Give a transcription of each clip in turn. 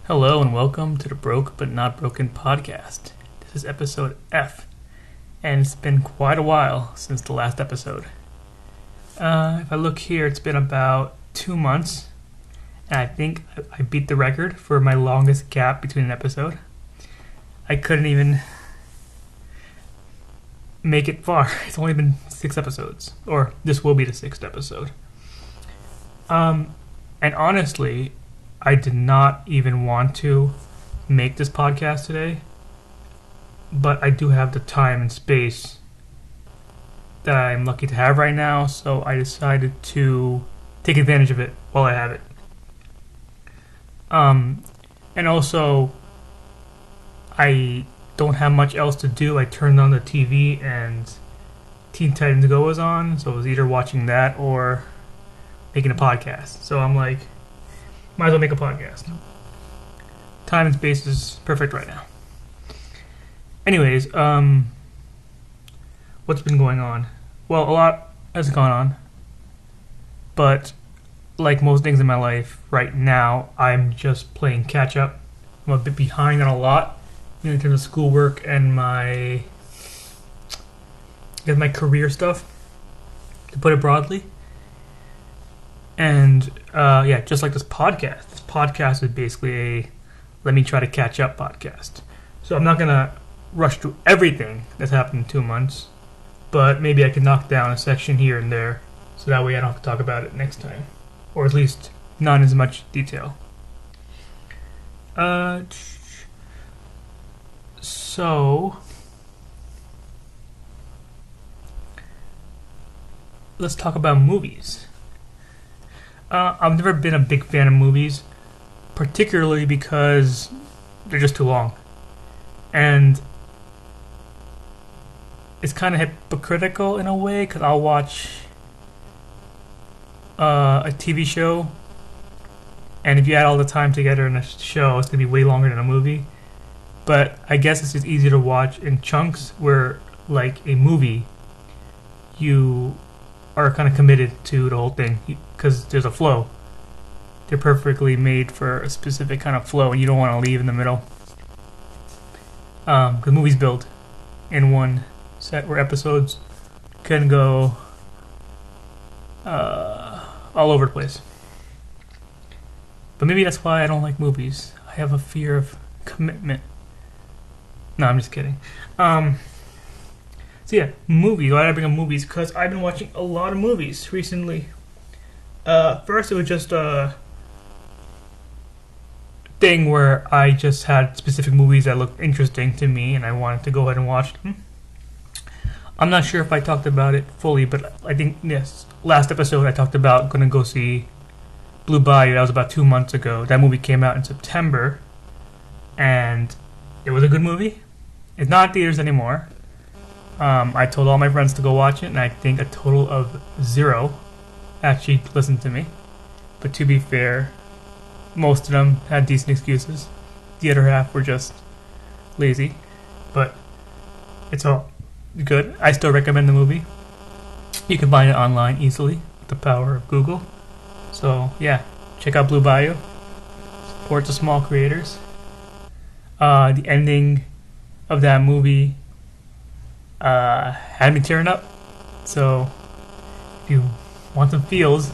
Hello and welcome to the Broke But Not Broken podcast. This is episode F, and it's been quite a while since the last episode. If I look here, it's been about 2 months, and I think I beat the record for my longest gap between an episode. I couldn't even make it far. It's only been 6 episodes, or this will be the 6th episode. And honestly, I did not even want to make this podcast today, but I do have the time and space that I'm lucky to have right now, so I decided to take advantage of it while I have it. And also, I don't have much else to do. I turned on the TV and Teen Titans Go was on, so I was either watching that or making a podcast. So I'm like, might as well make a podcast. Time and space is perfect right now. Anyways, what's been going on? Well, a lot has gone on. But like most things in my life, right now, I'm just playing catch up. I'm a bit behind on a lot in terms of schoolwork and my career stuff, to put it broadly. And just like this podcast. This podcast is basically a let me try to catch up podcast. So I'm not going to rush through everything that's happened in 2 months, but maybe I can knock down a section here and there so that way I don't have to talk about it next time. Or at least not in as much detail. So let's talk about movies. I've never been a big fan of movies, particularly because they're just too long. And it's kind of hypocritical in a way, because I'll watch a TV show, and if you add all the time together in a show, it's going to be way longer than a movie. But I guess it's just easier to watch in chunks, where, like a movie, you are kind of committed to the whole thing because there's a flow. They're perfectly made for a specific kind of flow, and you don't want to leave in the middle. Because movies build in one set, where episodes can go all over the place. But maybe that's why I don't like movies. I have a fear of commitment. No, I'm just kidding. So yeah, movies. Why did I bring up movies? Because I've been watching a lot of movies recently. First, it was just a thing where I just had specific movies that looked interesting to me, and I wanted to go ahead and watch them. I'm not sure if I talked about it fully, but I think, yes, last episode I talked about going to go see Blue Bayou. That was about 2 months ago. That movie came out in September, and it was a good movie. It's not in theaters anymore. I told all my friends to go watch it, and I think a total of 0 actually listened to me. But to be fair, most of them had decent excuses. The other half were just lazy. But it's all good. I still recommend the movie. You can find it online easily with the power of Google. So yeah, check out Blue Bayou. Support the small creators. The ending of that movie had me tearing up. So if you want some feels,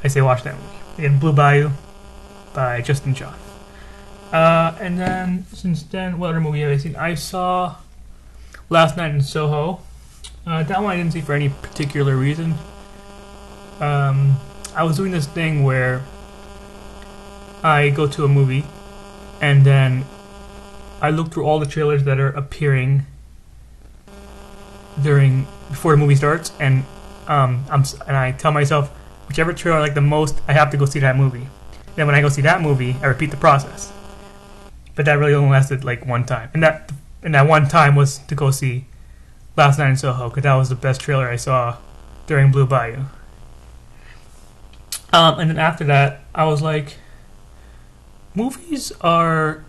I say watch that movie. Again, Blue Bayou by Justin John. And then since then, what other movie have I seen? I saw Last Night in Soho. That one I didn't see for any particular reason. I was doing this thing where I go to a movie and then I look through all the trailers that are appearing before the movie starts, and I tell myself whichever trailer I like the most, I have to go see that movie. Then when I go see that movie, I repeat the process. But that really only lasted like one time, and that one time was to go see Last Night in Soho, because that was the best trailer I saw during Blue Bayou. And then after that, I was like, movies are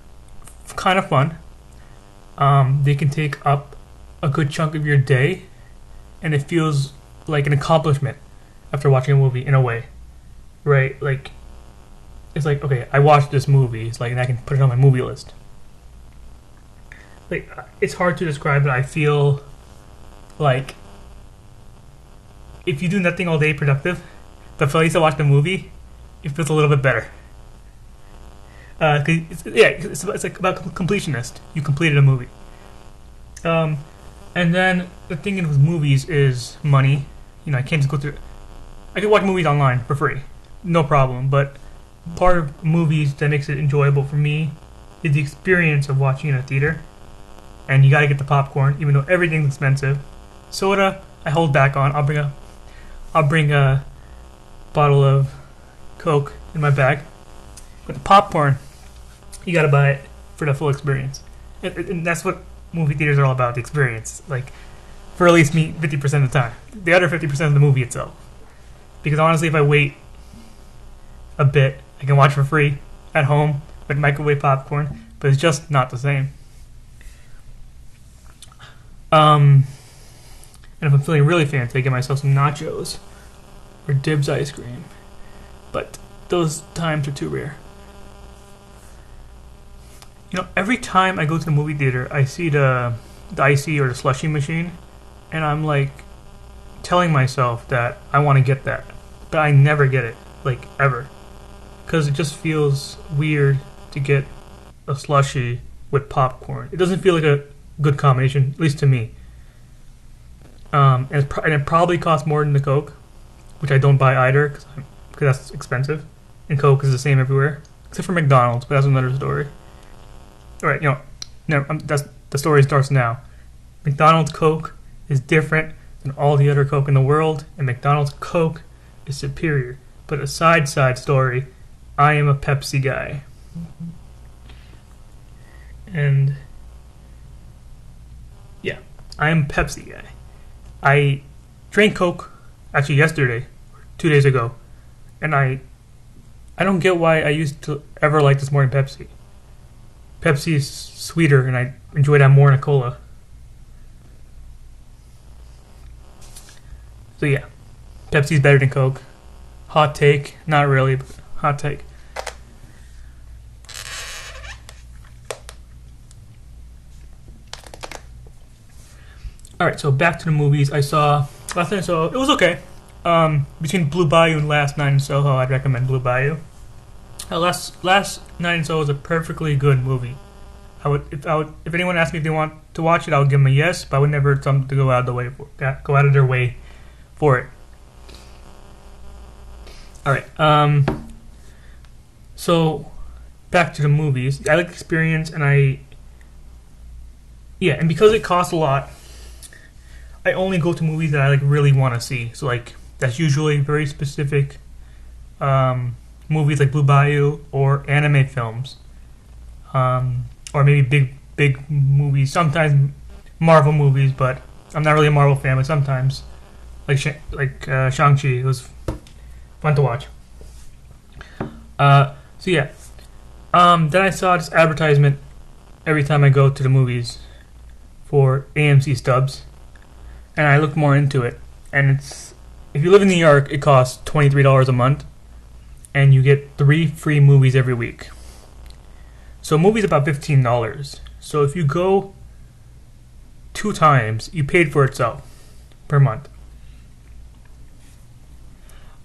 kind of fun. They can take up a good chunk of your day, and it feels like an accomplishment after watching a movie in a way, right? Like it's like, okay, I watched this movie. It's like, and I can put it on my movie list. Like, it's hard to describe, but I feel like if you do nothing all day productive, but at least I watch the movie, it feels a little bit better. 'Cause it's like about completionist. You completed a movie. And then the thing with movies is money. You know, I can't just go through. I can watch movies online for free, no problem. But part of movies that makes it enjoyable for me is the experience of watching in a theater. And you gotta get the popcorn, even though everything's expensive. Soda, I hold back on. I'll bring a bottle of Coke in my bag. But the popcorn, you gotta buy it for the full experience. And that's what movie theaters are all about, the experience. Like, for at least me, 50% of the time. The other 50% of the movie itself. Because honestly, if I wait a bit, I can watch for free at home with microwave popcorn, but it's just not the same. And if I'm feeling really fancy, I get myself some nachos or Dibs ice cream. But those times are too rare. You know, every time I go to the movie theater, I see the icy or the slushy machine, and I'm like telling myself that I want to get that, but I never get it, like ever, because it just feels weird to get a slushy with popcorn. It doesn't feel like a good combination, at least to me. And it probably costs more than the Coke, which I don't buy either because that's expensive, and Coke is the same everywhere except for McDonald's, but that's another story. All right, that's the story starts now. McDonald's Coke is different than all the other Coke in the world, and McDonald's Coke is superior. But a side story, I am a Pepsi guy. And yeah, I am a Pepsi guy. I drank Coke actually yesterday, 2 days ago, and I don't get why I used to ever like this more than Pepsi. Pepsi is sweeter, and I enjoy that more than a cola. So yeah, Pepsi's better than Coke. Hot take, not really, but hot take. Alright, so back to the movies. Last night I saw, it was okay. Between Blue Bayou and Last Night in Soho, I'd recommend Blue Bayou. Last Night in Soho is a perfectly good movie. If anyone asked me if they want to watch it, I would give them a yes, but I would never tell them to go out of their way for it. All right. So back to the movies. I like the experience, and because it costs a lot, I only go to movies that I like really want to see. So like that's usually very specific. Movies like Blue Bayou or anime films, or maybe big movies. Sometimes Marvel movies, but I'm not really a Marvel fan. But sometimes, like Shang-Chi, it was fun to watch. Then I saw this advertisement every time I go to the movies for AMC stubs, and I looked more into it. And if you live in New York, it costs $23 a month. And you get 3 free movies every week. So a movie's about $15. So if you go 2 times, you paid for itself per month.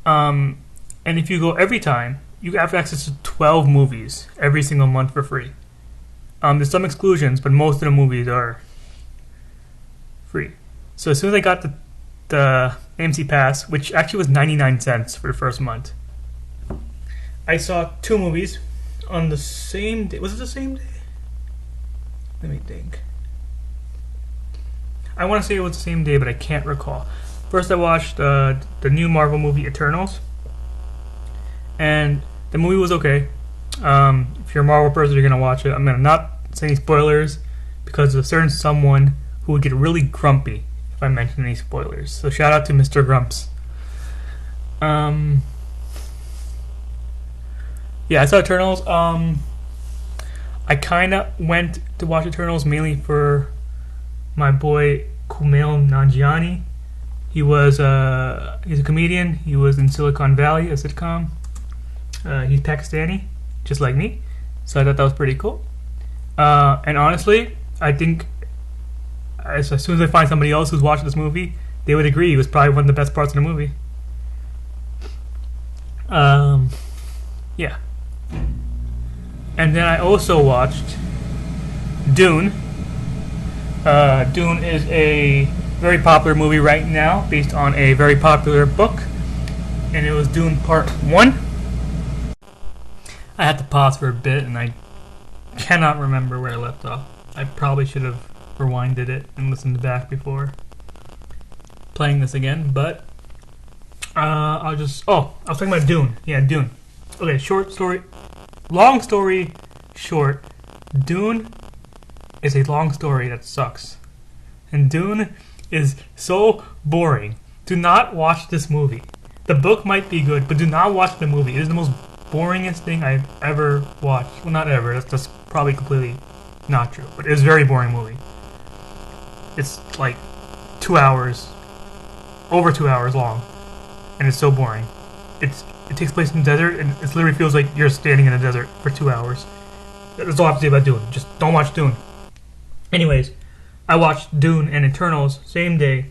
And if you go every time, you have access to 12 movies every single month for free. There's some exclusions, but most of the movies are free. So as soon as I got the AMC Pass, which actually was 99 cents for the first month, I saw 2 movies on the same day. Was it the same day? Let me think. I want to say it was the same day, but I can't recall. First, I watched the new Marvel movie, Eternals. And the movie was okay. If you're a Marvel person, you're going to watch it. I'm going to not say any spoilers because there's a certain someone who would get really grumpy if I mention any spoilers. So shout out to Mr. Grumps. Yeah, I saw Eternals. I kind of went to watch Eternals mainly for my boy Kumail Nanjiani. He's a comedian. He was in Silicon Valley, a sitcom. He's Pakistani, just like me, so I thought that was pretty cool. And honestly, I think as soon as I find somebody else who's watched this movie, they would agree it was probably one of the best parts of the movie. Yeah. And then I also watched Dune. Dune is a very popular movie right now, based on a very popular book, and it was Dune Part 1. I had to pause for a bit, and I cannot remember where I left off. I probably should have rewinded it and listened back before playing this again, but I was talking about Dune. Yeah, Dune. Okay, long story short, Dune is a long story that sucks. And Dune is so boring. Do not watch this movie. The book might be good, but do not watch the movie. It is the most boringest thing I've ever watched. Well, not ever. That's probably completely not true. But it was a very boring movie. It's like 2 hours, over 2 hours long, and it's so boring. It takes place in the desert, and it literally feels like you're standing in a desert for 2 hours. That's all I have to say about Dune. Just don't watch Dune. Anyways, I watched Dune and Eternals same day.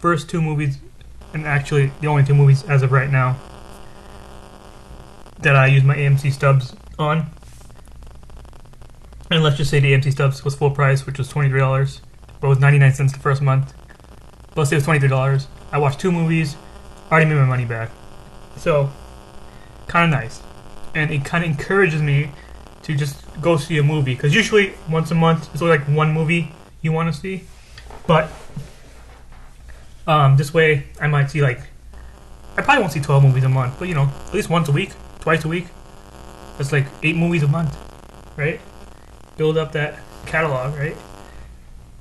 First two movies, and actually the only two movies as of right now that I use my AMC stubs on. And let's just say the AMC stubs was full price, which was $23, but it was 99 cents the first month. But let's say it was $23. I watched two movies, already made my money back. So, kind of nice. And it kind of encourages me to just go see a movie, because usually once a month it's only like one movie you want to see. But this way I might see I probably won't see 12 movies a month, but at least once a week, twice a week. That's like 8 movies a month, right? Build up that catalog, right?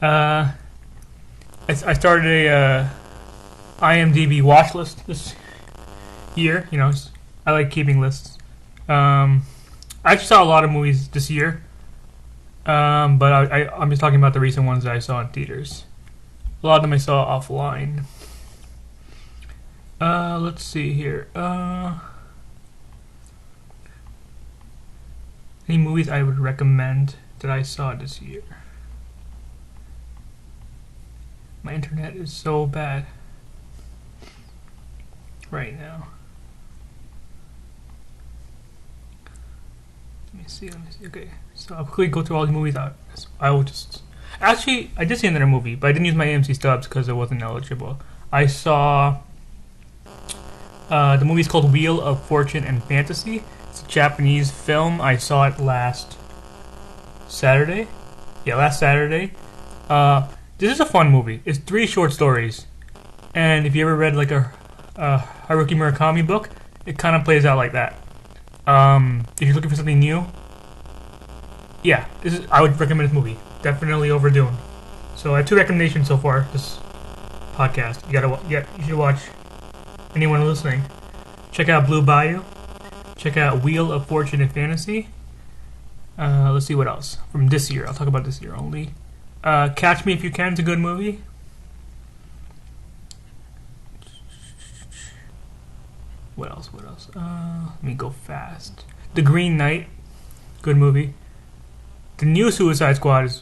I started a IMDb watch list this year. I like keeping lists. I actually saw a lot of movies this year, but I'm just talking about the recent ones that I saw in theaters. A lot of them I saw offline. Let's see here. Any movies I would recommend that I saw this year? My internet is so bad right now. Let me see. Okay, so I'll quickly go through all the movies. I will just... Actually, I did see another movie, but I didn't use my AMC stubs because it wasn't eligible. I saw... the movie's called Wheel of Fortune and Fantasy. It's a Japanese film. I saw it last Saturday. Yeah, last Saturday. This is a fun movie. It's 3 short stories. And if you ever read a Haruki Murakami book, it kind of plays out like that. If you're looking for something new, yeah, I would recommend this movie. Definitely over Dune. So I have 2 recommendations so far this podcast. You should watch. Anyone listening, check out Blue Bayou. Check out Wheel of Fortune and Fantasy. Let's see what else from this year. I'll talk about this year only. Catch Me If You Can is a good movie. What else? Let me go fast. The Green Knight, good movie. The new Suicide Squad is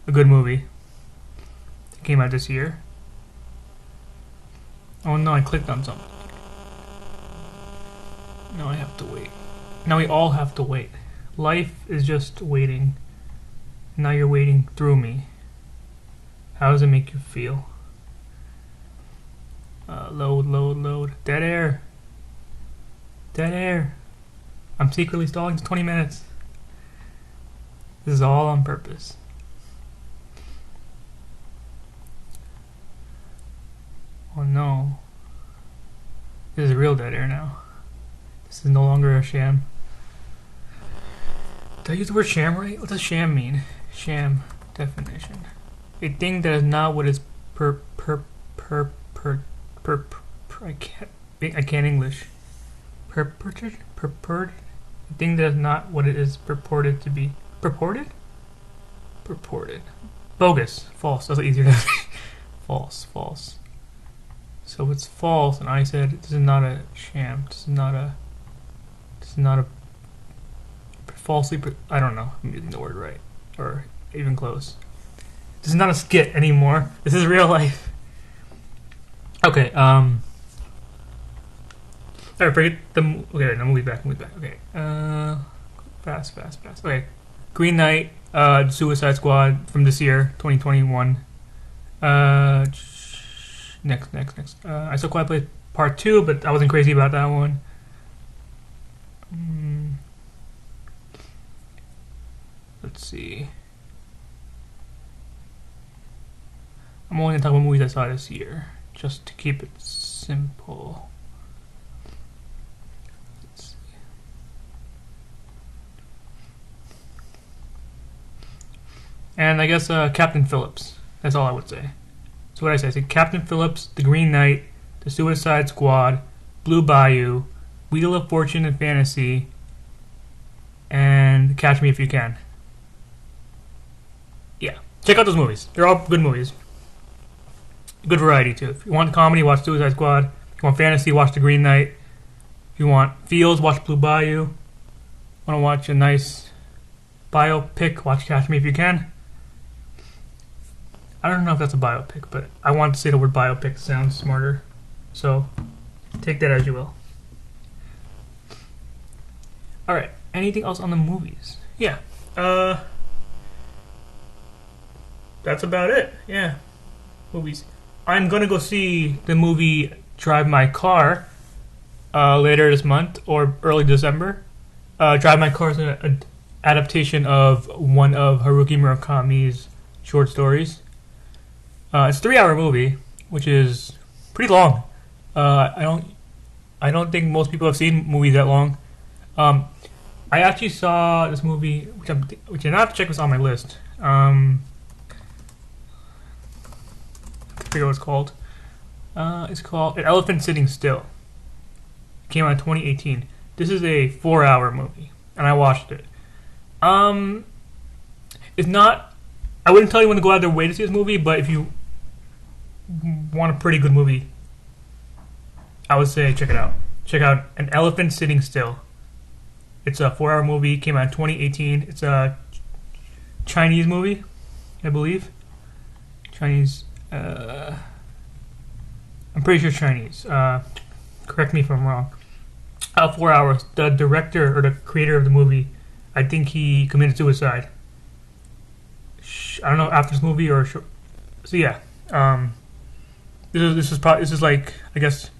a good movie. It came out this year. Oh no, I clicked on something. Now I have to wait. Now we all have to wait. Life is just waiting. Now you're waiting through me. How does it make you feel? Load. Dead air. I'm secretly stalling for 20 minutes. This is all on purpose. Oh no. This is real dead air now. This is no longer a sham. Did I use the word sham right? What does sham mean? Sham definition. A thing that is not what is I can't English. Purported? A thing that is not what it is purported to be. Purported. Bogus. False. That's easier to say. False. So it's false, and I said this is not a sham. This is not a It's not a falsely. I don't know. I'm using the word right or even close. This is not a skit anymore. This is real life. Okay. Alright, forget the. Okay, no, move back. Okay. Fast. Okay. Green Knight, Suicide Squad from this year, 2021. Next. I saw Quiet Place Part 2, but I wasn't crazy about that one. Let's see. I'm only going to talk about movies I saw this year, just to keep it simple. Let's see. And I guess Captain Phillips. That's all I would say. So what did I say? I said Captain Phillips, The Green Knight, The Suicide Squad, Blue Bayou, Wheel of Fortune and Fantasy, and Catch Me If You Can. Yeah. Check out those movies. They're all good movies. Good variety, too. If you want comedy, watch Suicide Squad. If you want fantasy, watch The Green Knight. If you want feels, watch Blue Bayou. Want to watch a nice biopic, watch Catch Me If You Can. I don't know if that's a biopic, but I want to say the word biopic sounds smarter. So, take that as you will. Alright, anything else on the movies? Yeah. That's about it. Yeah. Movies. I'm gonna go see the movie Drive My Car later this month or early December. Drive My Car is an adaptation of one of Haruki Murakami's short stories. It's a 3-hour movie, which is pretty long. I don't think most people have seen movies that long. I actually saw this movie, which I have to check was on my list. I forget what it's called. It's called An Elephant Sitting Still. It came out in 2018. This is a 4-hour movie, and I watched it. It's not. I wouldn't tell you when to go out of their way to see this movie, but if you want a pretty good movie, I would say check it out. Check out An Elephant Sitting Still. It's a 4-hour movie. Came out in 2018. It's a Chinese movie, I believe. Chinese. I'm pretty sure Chinese. Correct me if I'm wrong. 4 hours. The director or the creator of the movie, I think he committed suicide. I don't know after this movie or so yeah. This is like, I guess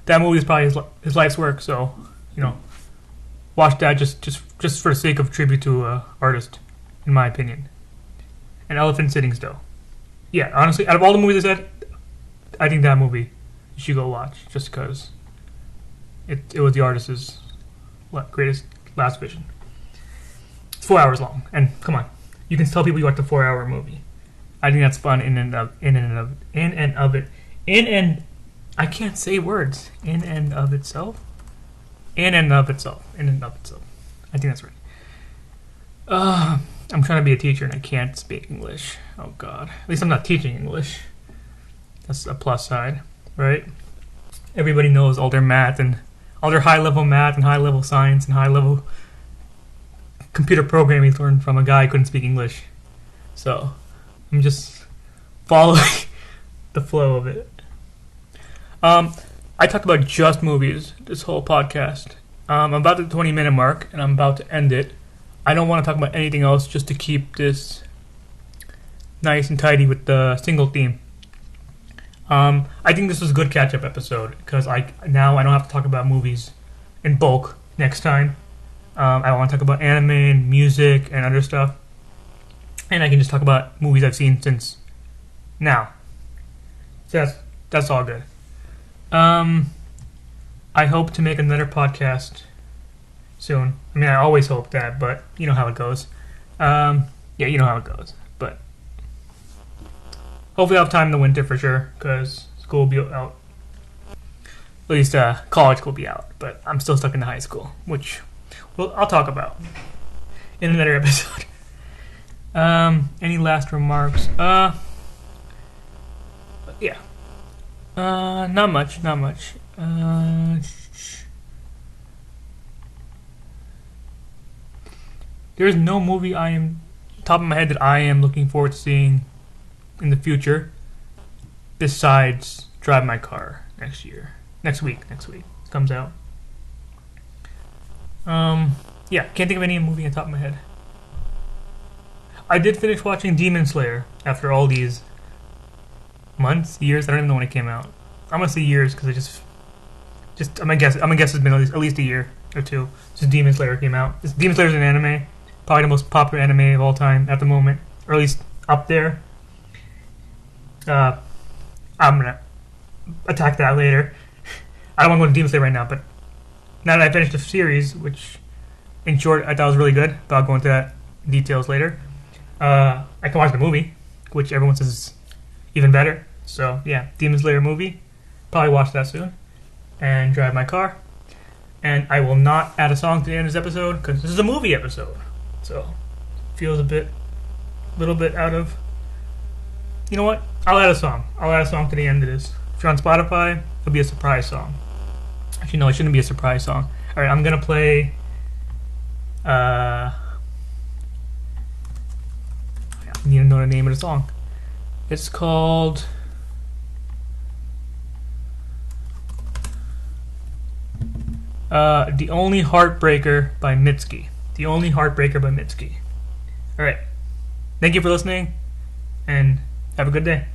that movie is probably his life's work. So watch that just for the sake of tribute to an artist, in my opinion. An Elephant Sitting Still. Yeah, honestly, out of all the movies I said, I think that movie you should go watch just because it was the artist's greatest last vision. It's 4 hours long, and come on, you can tell people you watched a 4-hour movie. I think that's fun in and of it. I can't say words. In and of itself. I think that's right. I'm trying to be a teacher and I can't speak English. Oh God. At least I'm not teaching English. That's a plus side, right? Everybody knows all their math and all their high-level math and high-level science and high-level computer programming learned from a guy who couldn't speak English. So I'm just following the flow of it. I talked about just movies this whole podcast. I'm about the 20-minute mark, and I'm about to end it. I don't want to talk about anything else just to keep this nice and tidy with the single theme. I think this was a good catch-up episode because now I don't have to talk about movies in bulk next time. I want to talk about anime and music and other stuff. And I can just talk about movies I've seen since now. So that's all good. I hope to make another podcast soon. I mean, I always hope that, but you know how it goes. Yeah, you know how it goes. But hopefully I'll have time in the winter for sure, because school will be out. At least college will be out, but I'm still stuck in high school, which I'll talk about in another episode. Any last remarks? Yeah. Not much. There is no movie I am top of my head that I am looking forward to seeing in the future besides Drive My Car next week it comes out. Yeah, can't think of any movie on top of my head. I did finish watching Demon Slayer after all these months, years. I don't even know when it came out. I'm gonna say years because I just I'm gonna guess it's been at least a year or two since Demon Slayer came out. Demon Slayer is an anime, probably the most popular anime of all time at the moment, or at least up there. I'm gonna attack that later. I don't want to go into Demon Slayer right now, but now that I finished the series, which in short I thought was really good, but I'll go into that details later. I can watch the movie, which everyone says is even better. So yeah, Demon Slayer movie, probably watch that soon, and Drive My Car. And I will not add a song to the end of this episode because this is a movie episode, so feels a little bit out of. You know what? I'll add a song. I'll add a song to the end of this. If you're on Spotify, it'll be a surprise song. Actually, no, it shouldn't be a surprise song. All right, I'm gonna play. I need to know the name of the song. It's called. The Only Heartbreaker by Mitski. The Only Heartbreaker by Mitski. Alright. Thank you for listening, and have a good day.